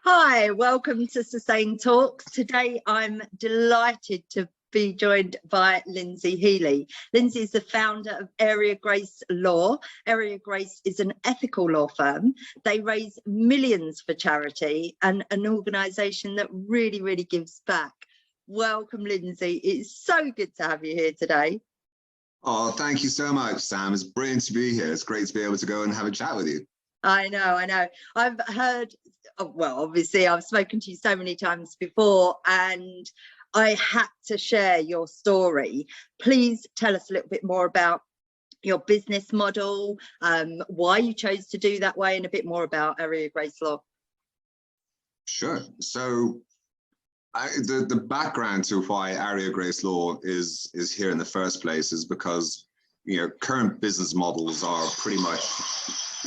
Hi, welcome to Sustain Talks. Today I'm delighted to be joined by Lindsay Healy. Lindsay is the founder of Aria Grace Law. Aria Grace is an ethical law firm. They raise millions for charity and an organisation that really gives back. Welcome, Lindsay. It's so good to have you here today. Oh, thank you so much, Sam. It's brilliant to be here. It's great to be able to go and have a chat with you. I know. I've heard, well, obviously I've spoken to you so many times before and I had to share your story. Please tell us a little bit more about your business model, why you chose to do that way, and a bit more about Aria Grace Law. Sure. So the background to why Aria Grace Law is here in the first place is because, you know, current business models are pretty much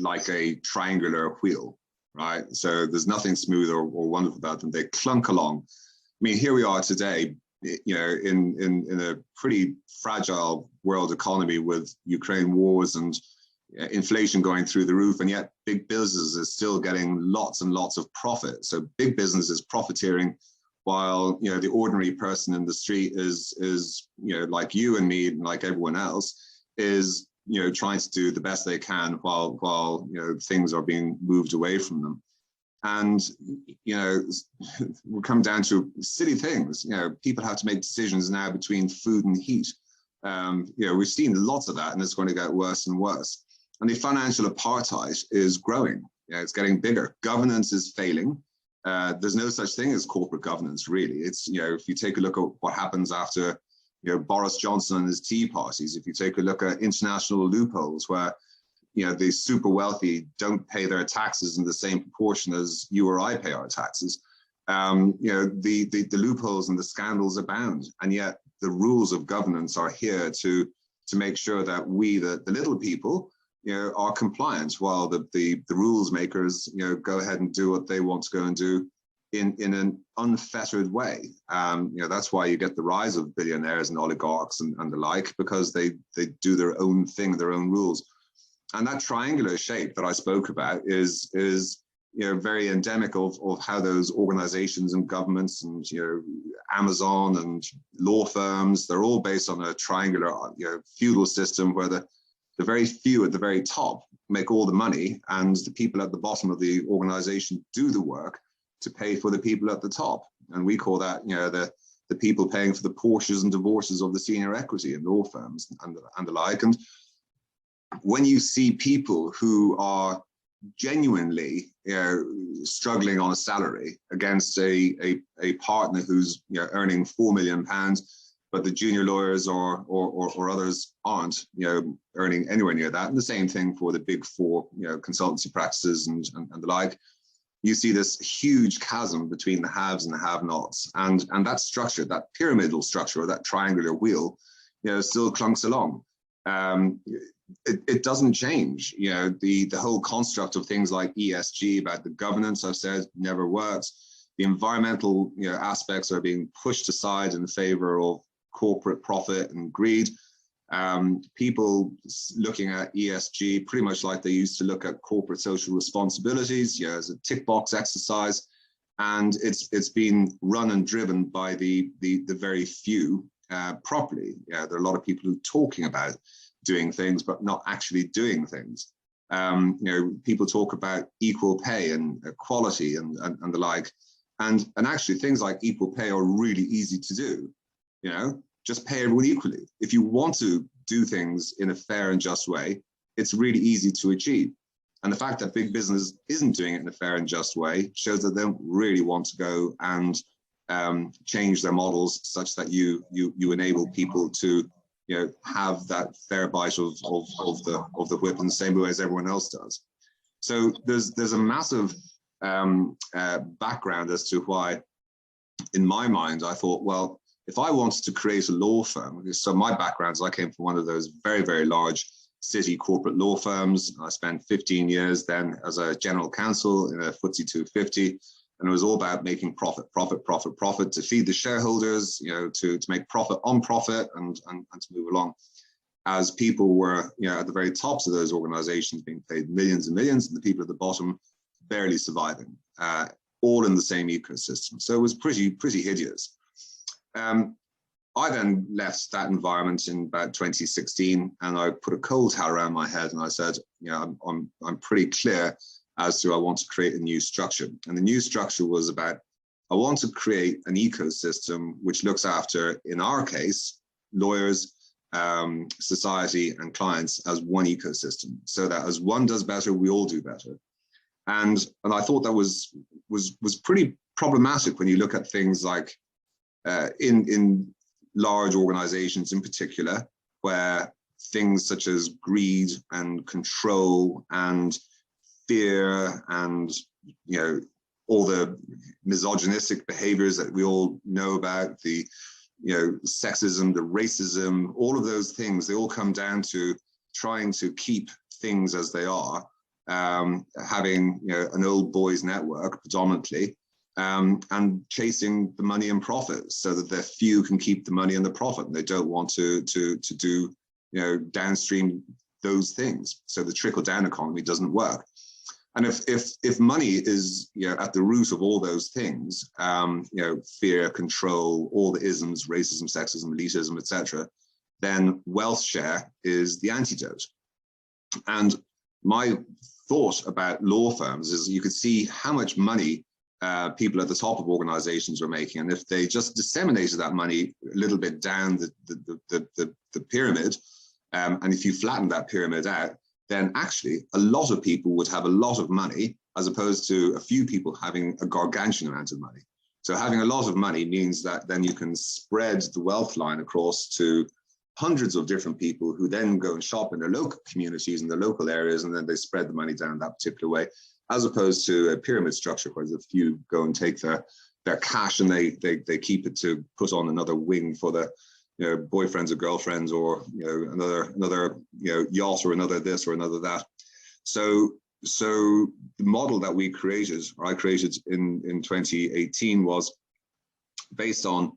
like a triangular wheel, right? So there's nothing smooth or wonderful about them. They clunk along. I mean, here we are today, you know, in a pretty fragile world economy with Ukraine wars and inflation going through the roof, and yet big business is still getting lots and lots of profit. So big business is profiteering, while, you know, the ordinary person in the street is you know, like you and me and like everyone else, is, you know, trying to do the best they can while you know, things are being moved away from them. And, you know, we'll come down to silly things. You know, people have to make decisions now between food and heat. You know, we've seen lots of that, and it's going to get worse and worse. And the financial apartheid is growing. You know, it's getting bigger. Governance is failing. There's no such thing as corporate governance, really. It's, you know, if you take a look at what happens after, you know, Boris Johnson and his tea parties, if you take a look at international loopholes where, you know, the super wealthy don't pay their taxes in the same proportion as you or I pay our taxes, you know, the loopholes and the scandals abound. And yet the rules of governance are here to make sure that we, the little people, you know, are compliant, while the rules makers, you know, go ahead and do what they want to go and do in an unfettered way. You know, that's why you get the rise of billionaires and oligarchs and the like, because they do their own thing, their own rules. And that triangular shape that I spoke about is you know, very endemic of how those organizations and governments and, you know, Amazon and law firms, they're all based on a triangular, you know, feudal system where the very few at the very top make all the money, and the people at the bottom of the organization do the work to pay for the people at the top. And we call that, you know, the people paying for the Porsches and divorces of the senior equity in law firms and the like. And when you see people who are genuinely, you know, struggling on a salary against a partner who's, you know, earning £4 million, but the junior lawyers or others aren't, you know, earning anywhere near that, and the same thing for the big four, you know, consultancy practices and the like, you see this huge chasm between the haves and the have-nots, and that structure, that pyramidal structure, or that triangular wheel, you know, still clunks along. It doesn't change. You know, the whole construct of things like ESG, about the governance, I've said, never works. The environmental, you know, aspects are being pushed aside in favor of corporate profit and greed. People looking at ESG pretty much like they used to look at corporate social responsibilities, you know, as a tick box exercise, and it's been run and driven by the very few properly. Yeah, there are a lot of people who are talking about doing things but not actually doing things. You know, people talk about equal pay and equality and the like, and actually things like equal pay are really easy to do. You know, just pay everyone equally. If you want to do things in a fair and just way, it's really easy to achieve. And the fact that big business isn't doing it in a fair and just way shows that they don't really want to go and change their models such that you enable people to, you know, have that fair bite of the whip in the same way as everyone else does. So there's a massive background as to why, in my mind, I thought, well, if I wanted to create a law firm, so my background is I came from one of those very to city corporate law firms. I spent 15 years then as a general counsel in a FTSE 250, and it was all about making profit to feed the shareholders, you know, to make profit on profit and to move along. As people were, you know, at the very tops of those organizations being paid millions and millions, and the people at the bottom barely surviving. all in the same ecosystem. So it was pretty hideous. I then left that environment in about 2016, and I put a cold towel around my head, and I said, you know, I'm pretty clear as to I want to create a new structure. And the new structure was about, I want to create an ecosystem which looks after, in our case, lawyers, society, and clients as one ecosystem, so that as one does better, we all do better. And I thought that was pretty problematic when you look at things like in large organizations in particular, where things such as greed and control and fear and, you know, all the misogynistic behaviors that we all know about, the, you know, sexism, the racism, all of those things, they all come down to trying to keep things as they are, having, you know, an old boys network predominantly, and chasing the money and profits so that the few can keep the money and the profit, and they don't want to do, you know, downstream those things. So the trickle down economy doesn't work. And if money is, you know, at the root of all those things, you know, fear, control, all the isms, racism, sexism, elitism, etc., then wealth share is the antidote. And my thought about law firms is you could see how much money people at the top of organizations were making, and if they just disseminated that money a little bit down the pyramid, and if you flatten that pyramid out, then actually a lot of people would have a lot of money, as opposed to a few people having a gargantuan amount of money. So having a lot of money means that then you can spread the wealth line across to hundreds of different people who then go and shop in their local communities and their local areas, and then they spread the money down that particular way, as opposed to a pyramid structure where a few go and take their cash and they keep it to put on another wing for the, you know, boyfriends or girlfriends, or, you know, another you know, yacht, or another this or another that. So the model that we created, or I created in 2018, was based on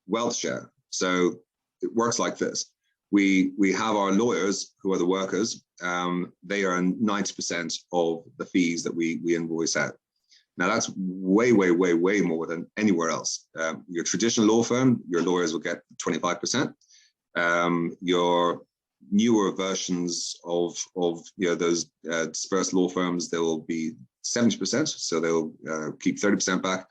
wealth share. So it works like this. We have our lawyers, who are the workers. They earn 90% of the fees that we invoice out. Now that's way more than anywhere else. Your traditional law firm, your lawyers will get 25%. Your newer versions of you know, those dispersed law firms, they will be 70%, so they'll keep 30% back.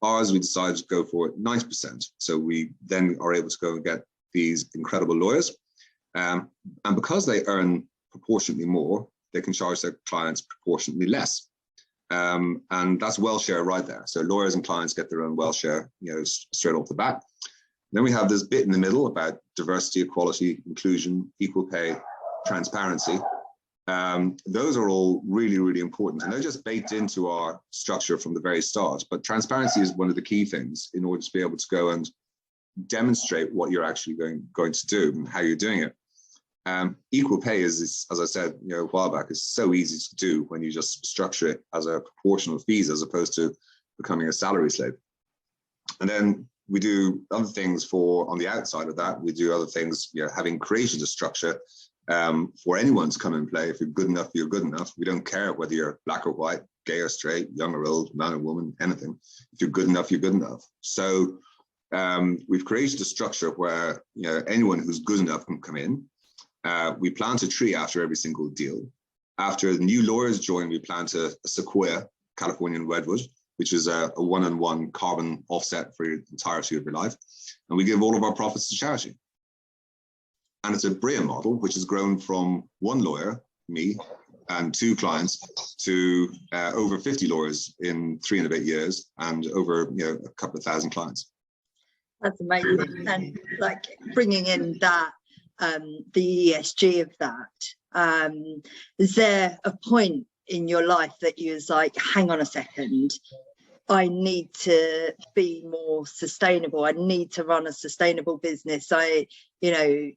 Ours, we decided to go for 90%. So we then are able to go and get these incredible lawyers. And because they earn proportionately more, they can charge their clients proportionately less. And that's wealth share right there. So lawyers and clients get their own wealth share, you know, straight off the bat. Then we have this bit in the middle about diversity, equality, inclusion, equal pay, transparency. Those are all really important, and they're just baked into our structure from the very start. But transparency is one of the key things in order to be able to go and demonstrate what you're actually going to do and how you're doing it. Equal pay is, as I said, you know, a while back, is so easy to do when you just structure it as a proportional fees, as opposed to becoming a salary slave. And then we do other things on the outside of that. We do other things, you know, having created a structure for anyone to come and play. If you're good enough, you're good enough. We don't care whether you're black or white, gay or straight, young or old, man or woman, anything. If you're good enough, you're good enough. So we've created a structure where, you know, anyone who's good enough can come in. We plant a tree after every single deal. After the new lawyers join, we plant a sequoia, Californian redwood, which is a 1-on-1 carbon offset for the entirety of your life. And we give all of our profits to charity. And it's a BRIA model, which has grown from one lawyer, me, and 2 clients to over 50 lawyers in 3 and a bit years, and over, you know, a couple of thousand clients. That's amazing. And like bringing in that, the ESG of that, is there a point in your life that you was like, hang on a second, I need to be more sustainable, I need to run a sustainable business? You know,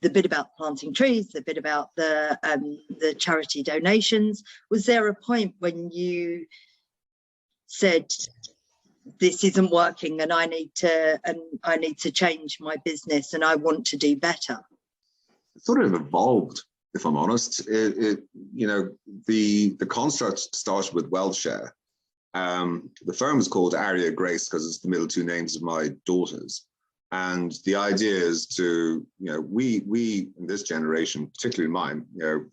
the bit about planting trees, the bit about the charity donations, was there a point when you said, this isn't working and I need to change my business and I want to do better? It sort of evolved, if I'm honest. You know, the construct started with wealth share, The firm is called Aria Grace because it's the middle two names of my daughters. And the idea is to, we in this generation, particularly mine,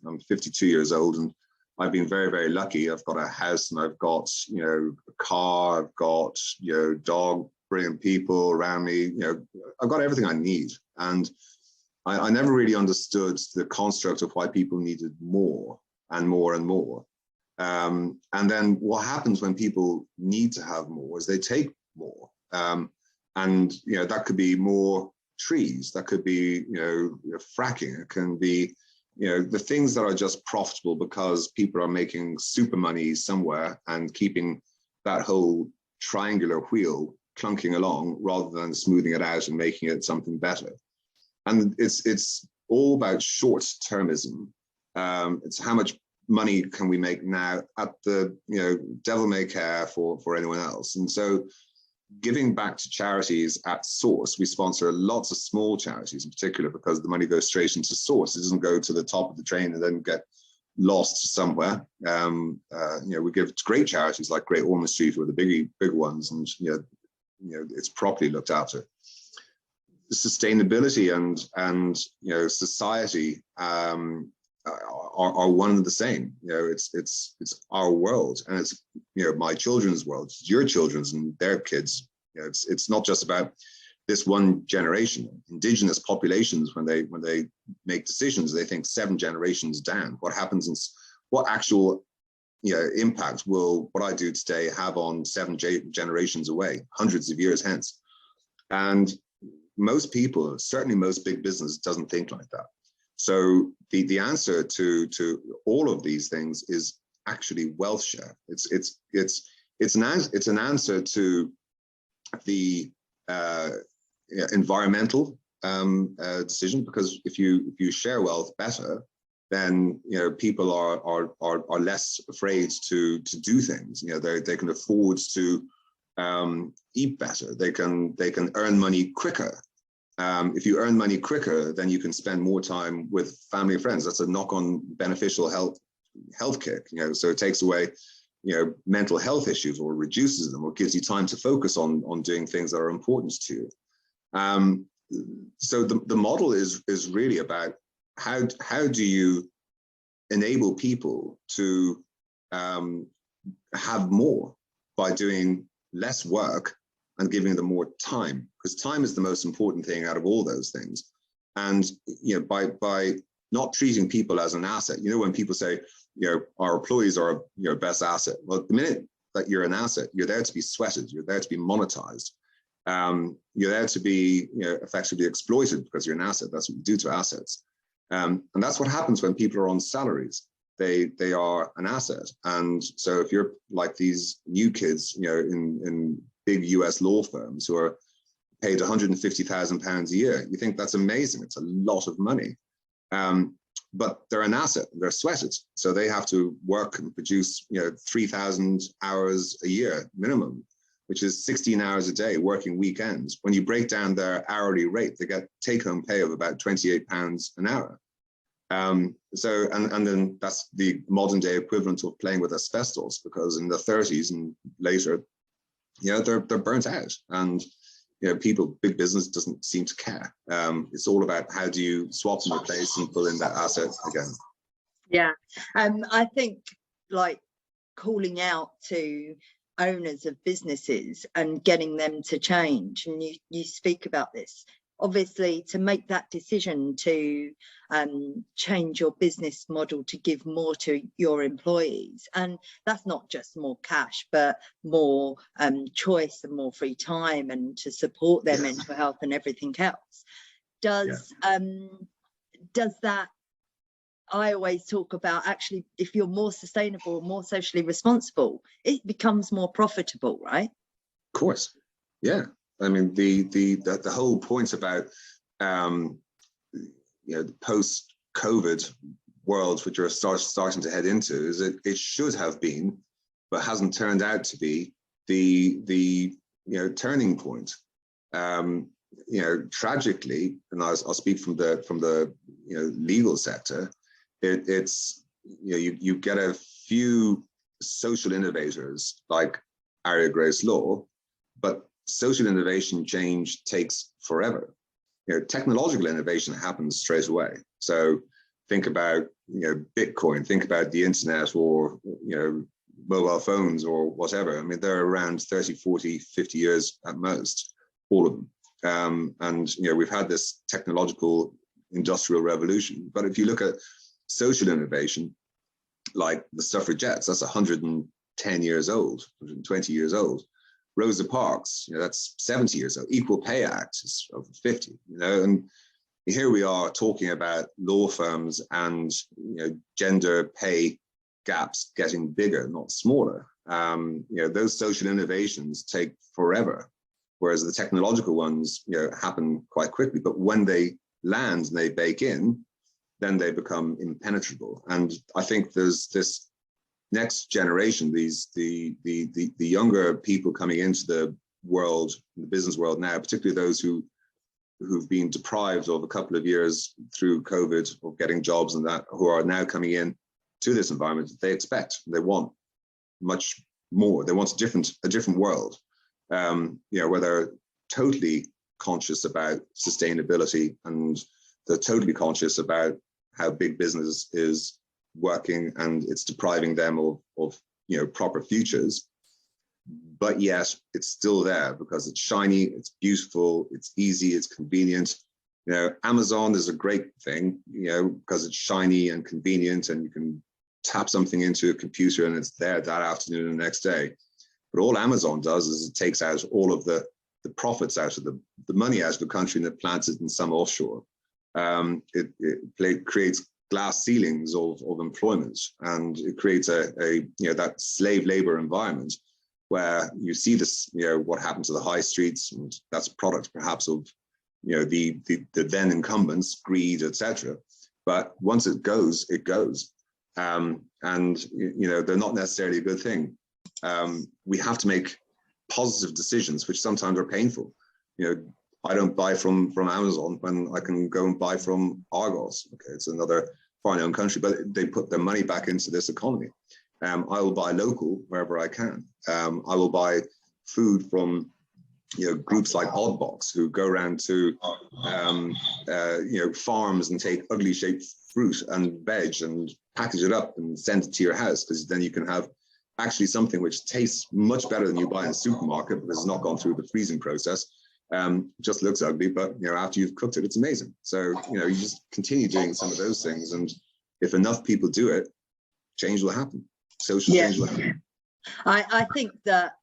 I'm 52 years old and I've been very, very lucky. I've got a house and I've got, a car, I've got, dog, brilliant people around me, I've got everything I need. And I never really understood the construct of why people needed more and more and more. And then what happens when people need to have more is they take more. And that could be more trees, that could be fracking, it can be the things that are just profitable because people are making super money somewhere and keeping that whole triangular wheel clunking along rather than smoothing it out and making it something better. And it's all about short-termism. It's how much money can we make now at the devil may care for anyone else. And so giving back to charities at source, we sponsor lots of small charities in particular because the money goes straight into source. It doesn't go to the top of the train and then get lost somewhere. We give to great charities like Great Ormond Street, who are the big ones, and it's properly looked after. Sustainability and society are one and the same. It's our world, and it's my children's world, it's your children's and their kids. It's not just about this one generation. Indigenous populations, when they make decisions, they think 7 generations down. What happens in what actual impact will what I do today have on 7 generations away, hundreds of years hence? And most people, certainly most big business, doesn't think like that. So the answer to all of these things is actually wealth share. It's an answer to the environmental decision, because if you share wealth better, then people are less afraid to do things. They can afford to eat better. They can earn money quicker. If you earn money quicker, then you can spend more time with family and friends. That's a knock-on beneficial health kick. So it takes away mental health issues or reduces them or gives you time to focus on doing things that are important to you. So the model is really about how do you enable people to have more by doing less work and giving them more time, because time is the most important thing out of all those things. And by not treating people as an asset, when people say our employees are our best asset, well, the minute that you're an asset, you're there to be sweated, you're there to be monetized, you're there to be effectively exploited because you're an asset. That's what you do to assets. And that's what happens when people are on salaries. They are an asset. And so if you're like these new kids, in big US law firms who are paid £150,000 a year, you think that's amazing. It's a lot of money. But they're an asset, they're sweated. So they have to work and produce 3,000 hours a year minimum, which is 16 hours a day working weekends. When you break down their hourly rate, they get take-home pay of about £28 an hour. So then that's the modern day equivalent of playing with asbestos, because in the 30s and later, they're burnt out, and people, big business doesn't seem to care. It's all about how do you swap and replace and pull in that asset again. Yeah, I think like calling out to owners of businesses and getting them to change, and you speak about this. Obviously, to make that decision to change your business model to give more to your employees, and that's not just more cash, but more choice and more free time, and to support their mental health and everything else. Does that? I always talk about, actually, if you're more sustainable, more socially responsible, it becomes more profitable, right? Of course, yeah. I mean, the whole point about the post-COVID world, which we're starting to head into, is that it should have been, but hasn't turned out to be, the turning point. Tragically, and I'll speak from the legal sector, it's you get a few social innovators like Aria Grace Law, but social innovation change takes forever. Technological innovation happens straight away. So think about, Bitcoin, think about the internet, or, mobile phones or whatever. I mean, they're around 30, 40, 50 years at most, all of them. And, we've had this technological industrial revolution. But if you look at social innovation, like the suffragettes, that's 110 years old, 120 years old. Rosa Parks, that's 70 years old. Equal Pay Act is over 50, and here we are talking about law firms and, gender pay gaps getting bigger, not smaller. Those social innovations take forever, whereas the technological ones, happen quite quickly. But when they land and they bake in, then they become impenetrable. And I think there's this next generation, the younger people coming into the world, the business world now, particularly those who've been deprived of a couple of years through COVID of getting jobs and that, who are now coming in to this environment. They expect, they want much more. They want a different world, where they're totally conscious about sustainability, and they're totally conscious about how big business is working and it's depriving them of proper futures. But yet it's still there because it's shiny, it's beautiful, it's easy, it's convenient. Amazon is a great thing, because it's shiny and convenient, and you can tap something into a computer and it's there that afternoon and the next day. But all Amazon does is it takes out all of the profits out of the money out of the country, and it plants it in some offshore. It creates glass ceilings of employment, and it creates that slave labor environment where you see this, what happened to the high streets, and that's a product perhaps of, the then incumbents, greed, etc. But once it goes, it goes. And, they're not necessarily a good thing. We have to make positive decisions, which sometimes are painful. I don't buy from Amazon when I can go and buy from Argos. Okay, it's another foreign-owned country, but they put their money back into this economy. I will buy local wherever I can. I will buy food from groups like Oddbox, who go around to farms and take ugly shaped fruit and veg and package it up and send it to your house, because then you can have actually something which tastes much better than you buy in a supermarket because it's not gone through the freezing process. Just looks ugly, but after you've cooked it, it's amazing. So you just continue doing some of those things, and if enough people do it, change will happen. Social change will happen. I think that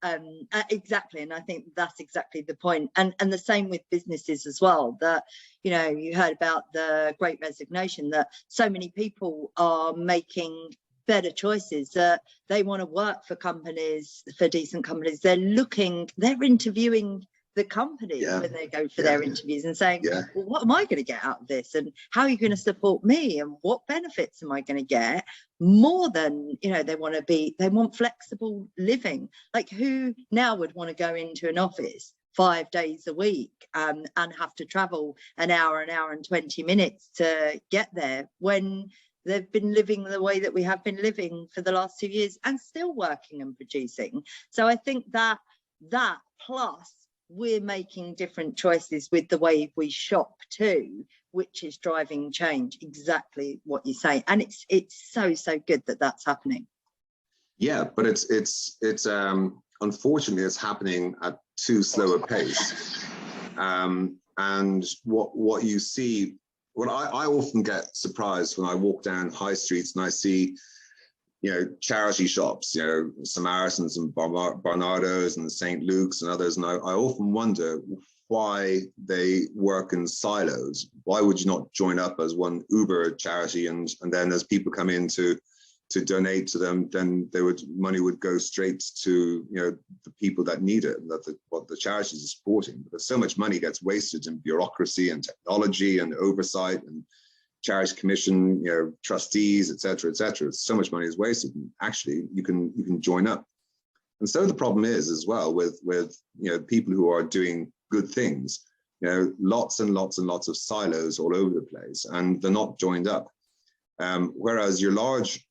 exactly, and I think that's exactly the point, and the same with businesses as well. That you heard about the Great Resignation, that so many people are making better choices, that they want to work for companies, for decent companies. They're interviewing the companies when they go for their interviews and saying, well, what am I going to get out of this, and how are you going to support me, and what benefits am I going to get, more than they want flexible living. Like, who now would want to go into an office 5 days a week and have to travel an hour and 20 minutes to get there, when they've been living the way that we have been living for the last 2 years and still working and producing? So I think that plus we're making different choices with the way we shop too, which is driving change. Exactly what you say, and it's so good that that's happening. Yeah, but it's unfortunately it's happening at too slow a pace. And what you see, I often get surprised when I walk down high streets and I see charity shops, Samaritans and Barnardos and St. Luke's and others. And I often wonder why they work in silos. Why would you not join up as one Uber charity, and then as people come in to donate to them, then money would go straight to the people that need it, and what the charities are supporting. Because so much money gets wasted in bureaucracy and technology and oversight and charity commission, trustees, etc., etc. So much money is wasted, and actually you can join up. And so the problem is as well with people who are doing good things, lots and lots and lots of silos all over the place, and they're not joined up. Whereas your large,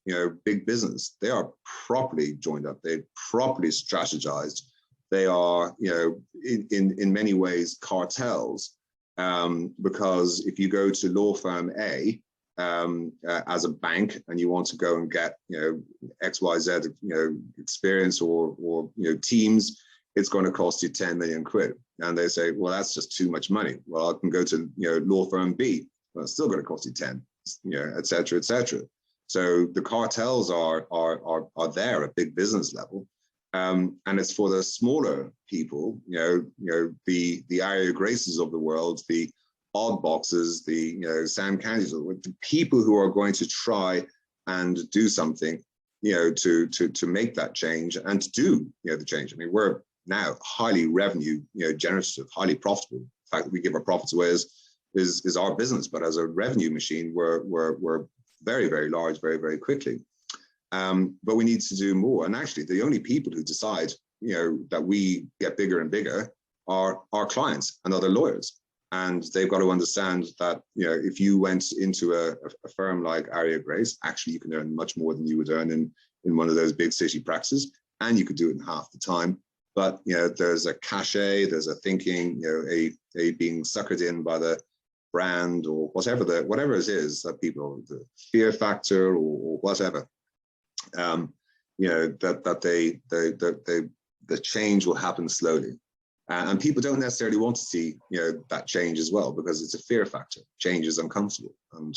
big business, they are properly joined up, they're properly strategized. They are, in many ways cartels, because if you go to law firm A as a bank and you want to go and get, XYZ, experience or teams, it's going to cost you 10 million quid. And they say, well, that's just too much money. Well, I can go to, law firm B. Well, it's still going to cost you 10, et cetera, et cetera. So the cartels are there at big business level. And it's for the smaller people, the Aria Graces of the world, the odd boxes, the Sam Candys, the people who are going to try and do something, to make that change and to do, the change. I mean, we're now highly revenue, generative, highly profitable. The fact that we give our profits away is our business, but as a revenue machine, we're very, very large, very, very quickly. But we need to do more. And actually, the only people who decide, that we get bigger and bigger are our clients and other lawyers. And they've got to understand that, if you went into a firm like Aria Grace, actually you can earn much more than you would earn in one of those big city practices, and you could do it in half the time. But, there's a cachet, there's a thinking, a being suckered in by the brand or whatever it is that people, the fear factor or whatever. That the change will happen slowly, and people don't necessarily want to see that change as well, because it's a fear factor. Change is uncomfortable, and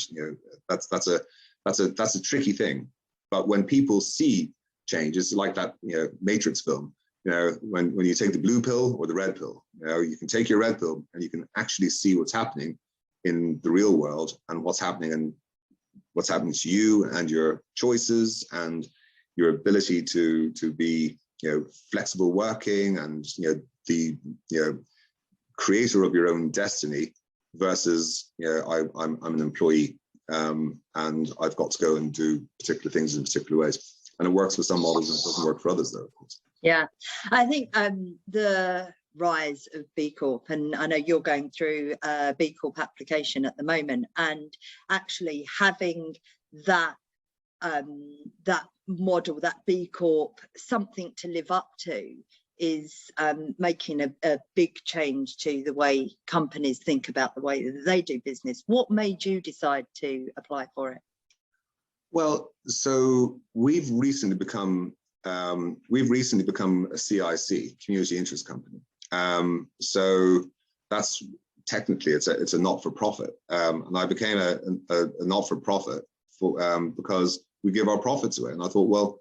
that's a tricky thing. But when people see change, it's like that Matrix film. When you take the blue pill or the red pill, you can take your red pill and you can actually see what's happening in the real world and what's happening to you and your choices and your ability to be flexible working and the creator of your own destiny versus I'm an employee and I've got to go and do particular things in particular ways. And it works for some models and it doesn't work for others, though, of course. Yeah, I think the rise of B Corp, and I know you're going through a B Corp application at the moment, and actually having that that model, that B Corp, something to live up to, is making a big change to the way companies think about the way that they do business. What made you decide to apply for it? Well, so we've recently become a CIC, community interest company. So that's technically it's a not-for-profit, and I became a not-for-profit because we give our profits away. And I thought, well,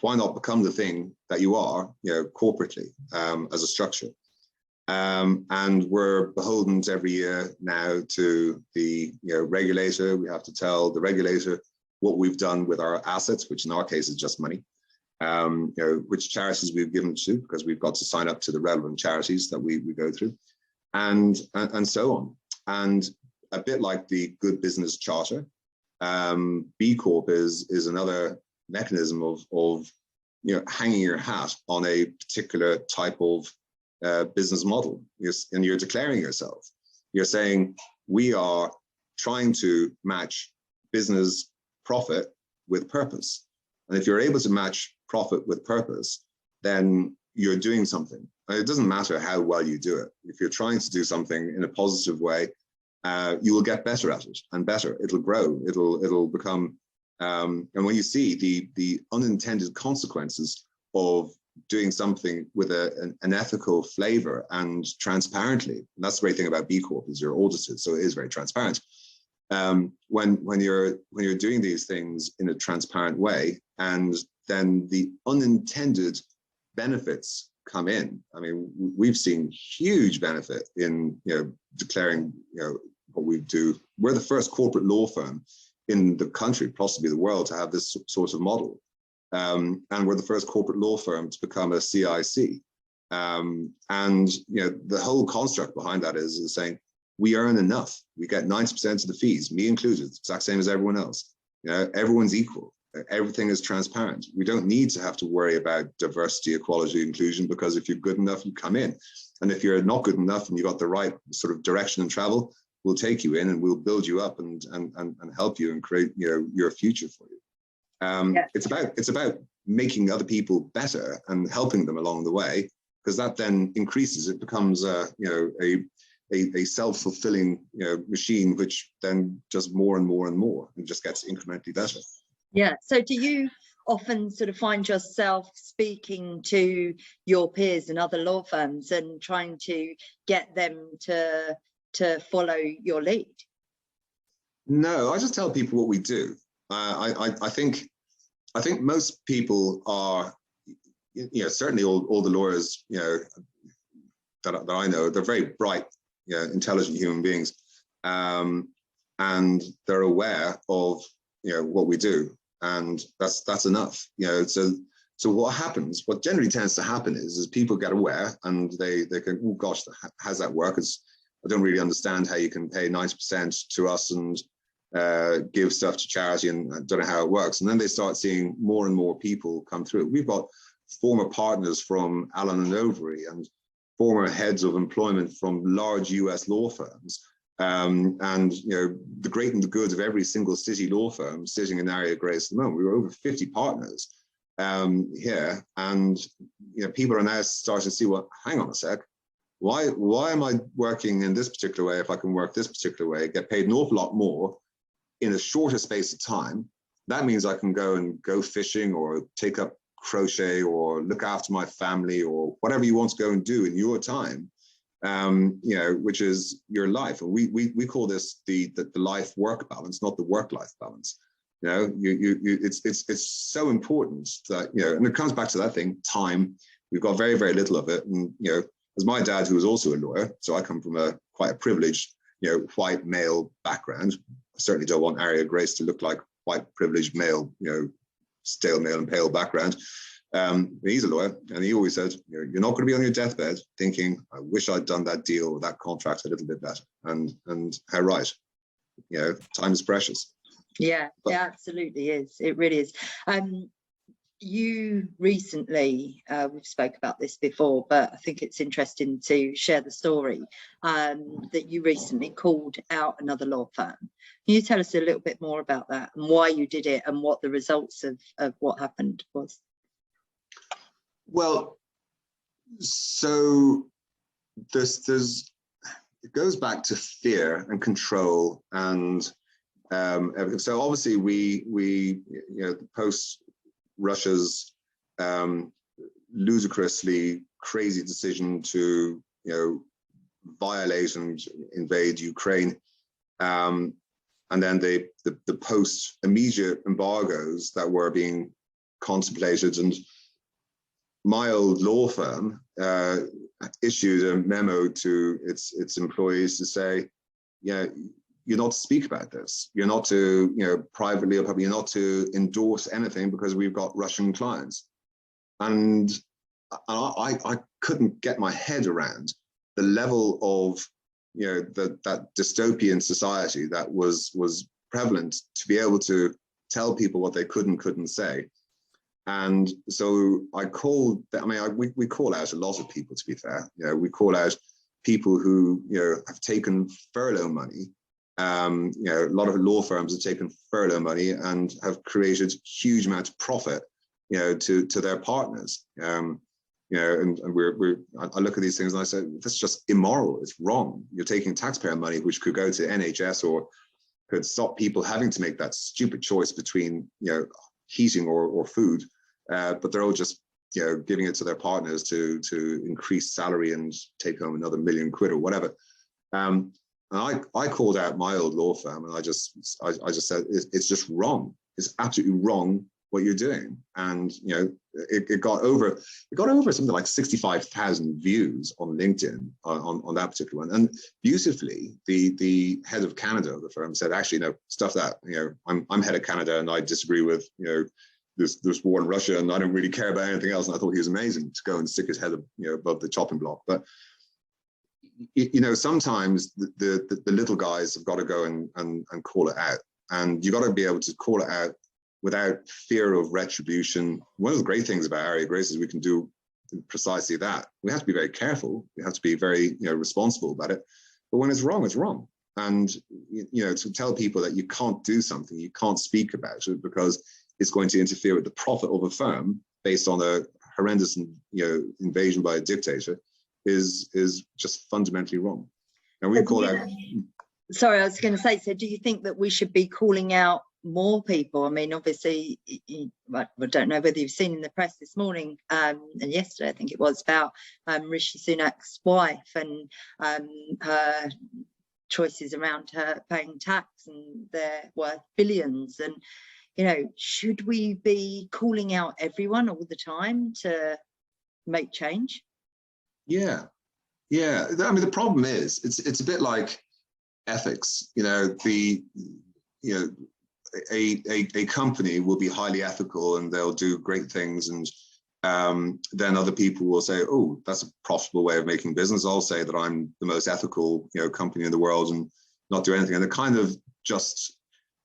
why not become the thing that you are, corporately, as a structure? And we're beholden every year now to the regulator. We have to tell the regulator what we've done with our assets, which in our case is just money. Which charities we've given to, because we've got to sign up to the relevant charities that we go through, and so on. And a bit like the Good Business Charter, B Corp is another mechanism of hanging your hat on a particular type of business model. And you're declaring yourself. You're saying we are trying to match business profit with purpose. And if you're able to match profit with purpose, then you're doing something. And it doesn't matter how well you do it. If you're trying to do something in a positive way, you will get better at it and better. It'll grow. It'll become. And when you see the unintended consequences of doing something with an ethical flavor and transparently, and that's the great thing about B Corp is you're audited, so it is very transparent. When you're doing these things in a transparent way, and then the unintended benefits come in. I mean, we've seen huge benefit in declaring what we do. We're the first corporate law firm in the country, possibly the world, to have this sort of model, and we're the first corporate law firm to become a CIC. And the whole construct behind that is saying, we earn enough. We get 90% of the fees, me included, exact same as everyone else. Everyone's equal. Everything is transparent. We don't need to have to worry about diversity, equality, inclusion, because if you're good enough, you come in. And if you're not good enough and you've got the right sort of direction and travel, we'll take you in and we'll build you up and help you and create, you know, your future for you. It's about making other people better and helping them along the way, because that then increases. It becomes a self-fulfilling, you know, machine, which then does more and more and more and just gets incrementally better. Yeah. So do you often sort of find yourself speaking to your peers and other law firms and trying to get them to follow your lead? No, I just tell people what we do. I think most people are, you know, certainly all the lawyers, you know, that I know, they're very bright, you know, intelligent human beings, and they're aware of, you know, what we do, and that's enough, you know. So what generally tends to happen is people get aware and they can, oh gosh, how's that work? I don't really understand how you can pay 90% to us and give stuff to charity, and I don't know how it works. And then they start seeing more and more people come through. We've got former partners from Allen and Overy and former heads of employment from large US law firms, and you know, the great and the good of every single city law firm sitting in Aria Grace at the moment. We were over 50 partners here, and you know, people are now starting to see, well, hang on a sec, why am I working in this particular way if I can work this particular way, get paid an awful lot more in a shorter space of time? That means I can go fishing or take up crochet or look after my family or whatever you want to go and do in your time, you know, which is your life. And we call this the life work balance, not the work life balance. You know, it's so important that, you know, and it comes back to that thing, time. We've got very, very little of it. And, you know, as my dad, who was also a lawyer, so I come from quite a privileged, you know, white male background. I certainly don't want Aria Grace to look like white privileged male, you know, stale male and pale background. He's a lawyer, and he always said, you know, you're not going to be on your deathbed thinking, I wish I'd done that deal or that contract a little bit better. And how right, you know, time is precious. Yeah, it absolutely is. It really is. You recently, we've spoke about this before, but I think it's interesting to share the story, that you recently called out another law firm. Can you tell us a little bit more about that and why you did it and what the results of what happened was? Well, so it goes back to fear and control and everything. So obviously we you know, post Russia's ludicrously crazy decision to, you know, violate and invade Ukraine, and then the post immediate embargoes that were being contemplated, and my old law firm issued a memo to its employees to say, yeah, you're not to speak about this. You're not to, you know, privately or publicly, you're not to endorse anything because we've got Russian clients. And I couldn't get my head around the level of, you know, that dystopian society that was prevalent to be able to tell people what they could and couldn't say. And so I called, I mean, we call out a lot of people, to be fair. You know, we call out people who, you know, have taken furlough money. You know, a lot of law firms have taken furlough money and have created huge amounts of profit, you know, to their partners. You know, and I look at these things and I say, this is just immoral. It's wrong. You're taking taxpayer money, which could go to NHS or could stop people having to make that stupid choice between, you know, heating or food. But they're all just, you know, giving it to their partners to increase salary and take home another £1 million or whatever. And I called out my old law firm, and I just said, it's just wrong. It's absolutely wrong what you're doing. And, you know, it got over something like 65,000 views on LinkedIn on that particular one. And beautifully, the head of Canada of the firm said, actually, no, stuff that, you know, I'm head of Canada and I disagree with, you know, this war in Russia, and I don't really care about anything else. And I thought he was amazing to go and stick his head, you know, above the chopping block. But you know, sometimes the little guys have got to go and call it out, and you got to be able to call it out without fear of retribution. One of the great things about Aria Grace is we can do precisely that. We have to be very careful. We have to be very, you know, responsible about it. But when it's wrong, it's wrong. and to tell people that you can't do something, you can't speak about it because it's going to interfere with the profit of a firm based on a horrendous invasion by a dictator is just fundamentally wrong. And we call that. Sorry, I was going to say, so do you think that we should be calling out more people? I mean, obviously, I don't know whether you've seen in the press this morning and yesterday, I think it was, about Rishi Sunak's wife and her choices around her paying tax, and they're worth billions. And, should we be calling out everyone all the time to make change? Yeah. I mean, the problem is it's a bit like ethics. A company will be highly ethical and they'll do great things, and then other people will say, oh, that's a profitable way of making business. I'll say that I'm the most ethical company in the world and not do anything. And it kind of just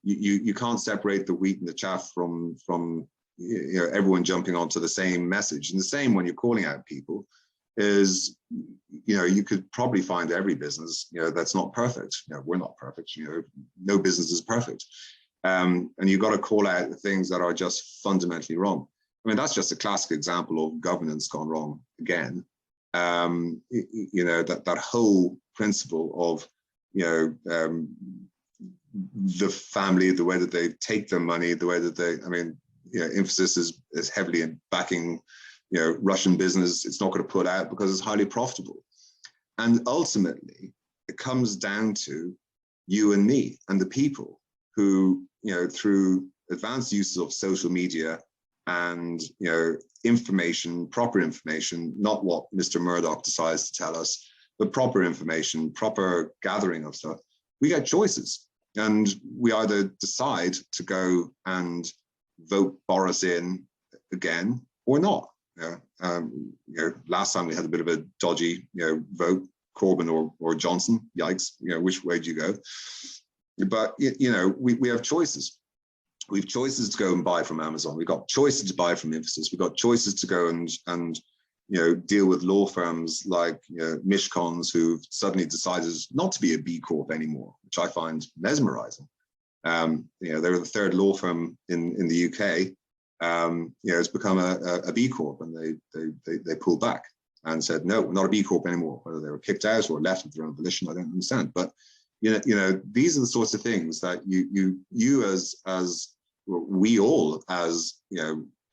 you can't separate the wheat and the chaff from everyone jumping onto the same message. And the same when you're calling out people is you could probably find every business that's not perfect. We're not perfect. No business is perfect. And you've got to call out the things that are just fundamentally wrong. I mean, that's just a classic example of governance gone wrong again. That whole principle of the family, the way that they take their money, the way that emphasis is heavily in backing Russian business. It's not going to put out because it's highly profitable. And ultimately, it comes down to you and me and the people who, through advanced uses of social media and, information, proper information, not what Mr. Murdoch decides to tell us, but proper information, proper gathering of stuff, we get choices. And we either decide to go and vote Boris in again or not. Last time we had a bit of a dodgy, vote Corbyn or Johnson. Yikes! Which way do you go? But we have choices. We have choices to go and buy from Amazon. We've got choices to buy from Infosys. We've got choices to go and deal with law firms like Mishcons, who've suddenly decided not to be a B Corp anymore, which I find mesmerizing. They were the third law firm in the UK. It's become a B Corp, and they pulled back and said, no, we're not a B Corp anymore. Whether they were kicked out or left of their own volition, I don't understand. But these are the sorts of things that you as we all as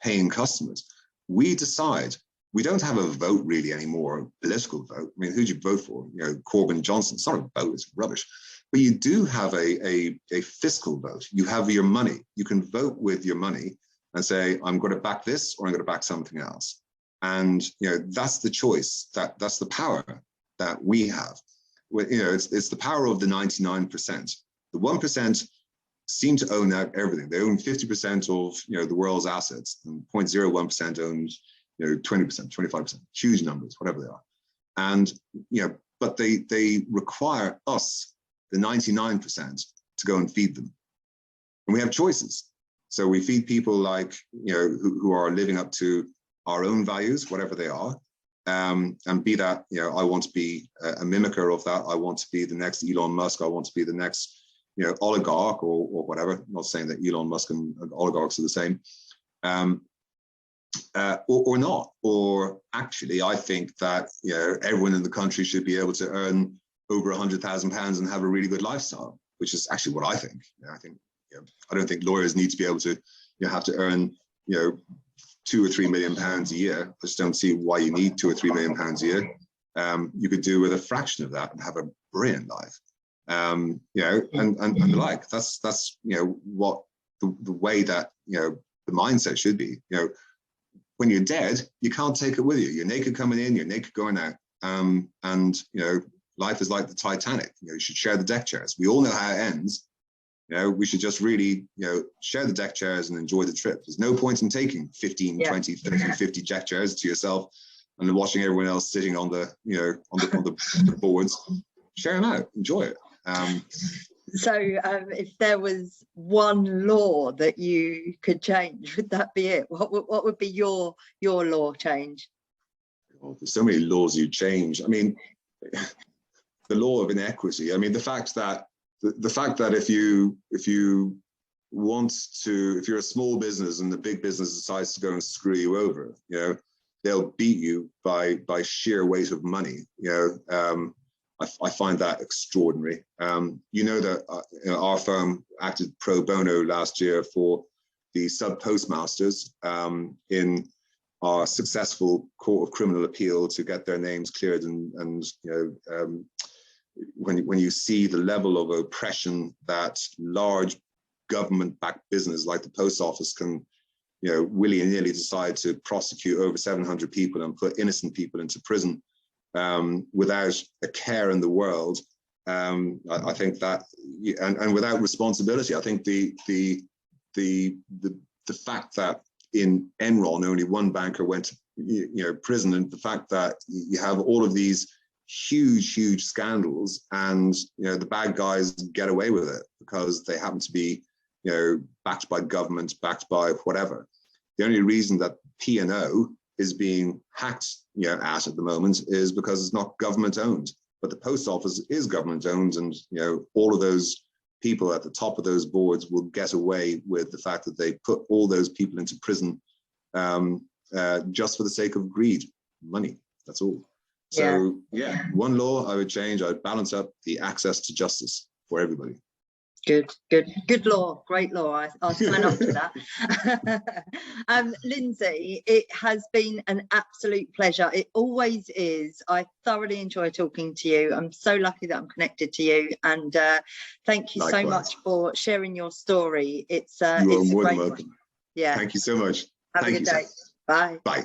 paying customers, we decide. We don't have a vote really anymore, a political vote. I mean, who'd you vote for? Corbyn, Johnson. It's not a vote, it's rubbish. But you do have a fiscal vote. You have your money. You can vote with your money and say, I'm going to back this or I'm going to back something else. And that's the choice. That's the power that we have. It's the power of the 99%. The 1% seem to own out everything. They own 50% of the world's assets, and 0.01% owns 20%, 25%, huge numbers, whatever they are. And but they require us, the 99%, to go and feed them. And we have choices. So we feed people like who are living up to our own values, whatever they are. And be that, I want to be a mimicker of that. I want to be the next Elon Musk. I want to be the next, oligarch or whatever. I'm not saying that Elon Musk and oligarchs are the same, or not. Or actually, I think that everyone in the country should be able to earn over £100,000 and have a really good lifestyle, which is actually what I think. I don't think lawyers need to be able to have to earn £2 or £3 million a year. I just don't see why you need £2 or £3 million a year. You could do with a fraction of that and have a brilliant life. And the like. That's what the way that the mindset should be. When you're dead, you can't take it with you. You're naked coming in, you're naked going out. And life is like the Titanic. You should share the deck chairs. We all know how it ends. We should just really, share the deck chairs and enjoy the trip. There's no point in taking 15, 20, 30, 50 deck chairs to yourself and then watching everyone else sitting on the, on the boards. Share them out, enjoy it. So if there was one law that you could change, would that be it? What would be your law change? Oh, there's so many laws you change. I mean, the law of inequity. I mean, the fact that the fact that if you want to, if you're a small business and the big business decides to go and screw you over, you know, they'll beat you by sheer weight of money. You know, I find that extraordinary. You know that our firm acted pro bono last year for the sub postmasters in our successful Court of Criminal Appeal to get their names cleared, and you know, when you see the level of oppression that large government-backed business like the post office can, you know, willy-nilly decide to prosecute over 700 people and put innocent people into prison without a care in the world, I think that, and without responsibility. I think the fact that in Enron only one banker went to, you know, prison, and the fact that you have all of these huge scandals, and you know the bad guys get away with it because they happen to be, you know, backed by government, backed by whatever. The only reason that P&O is being hacked, you know, at the moment is because it's not government owned. But the post office is government owned, and you know all of those people at the top of those boards will get away with the fact that they put all those people into prison just for the sake of greed, money. That's all. So yeah, one law I would change. I'd balance up the access to justice for everybody. Good law, great law. I'll sign up to that. Lindsay, it has been an absolute pleasure. It always is. I thoroughly enjoy talking to you. I'm so lucky that I'm connected to you, and thank you so much for sharing your story. It's a great one. Yeah. Thank you so much. Have a good day. Bye. Bye.